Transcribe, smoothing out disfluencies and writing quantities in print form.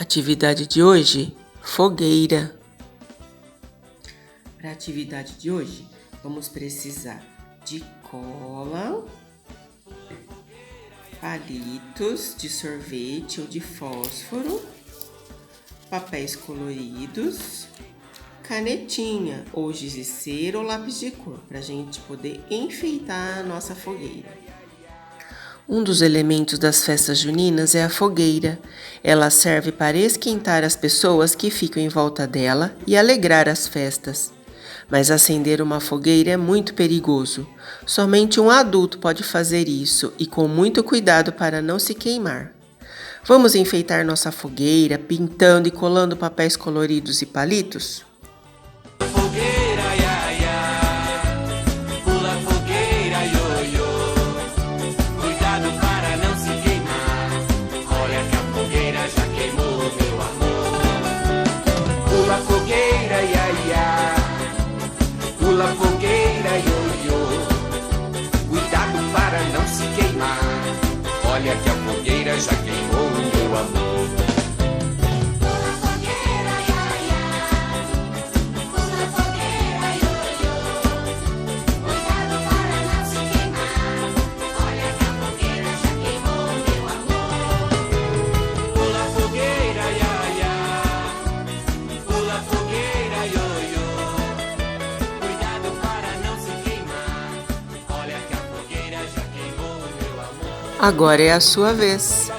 Atividade de hoje, fogueira. Para a atividade de hoje, vamos precisar de cola, palitos de sorvete ou de fósforo, papéis coloridos, canetinha ou giz de cera ou lápis de cor, para a gente poder enfeitar a nossa fogueira. Um dos elementos das festas juninas é a fogueira. Ela serve para esquentar as pessoas que ficam em volta dela e alegrar as festas. Mas acender uma fogueira é muito perigoso. Somente um adulto pode fazer isso e com muito cuidado para não se queimar. Vamos enfeitar nossa fogueira pintando e colando papéis coloridos e palitos? Pula fogueira, ioiô, cuidado para não se queimar. Olha que a fogueira já queimou o meu amor. Pula fogueira, iaiá, pula fogueira, ioiô, cuidado para não se queimar. Olha que a fogueira já queimou o meu amor. Pula fogueira, iaiá, pula fogueira, ioiô. Agora é a sua vez.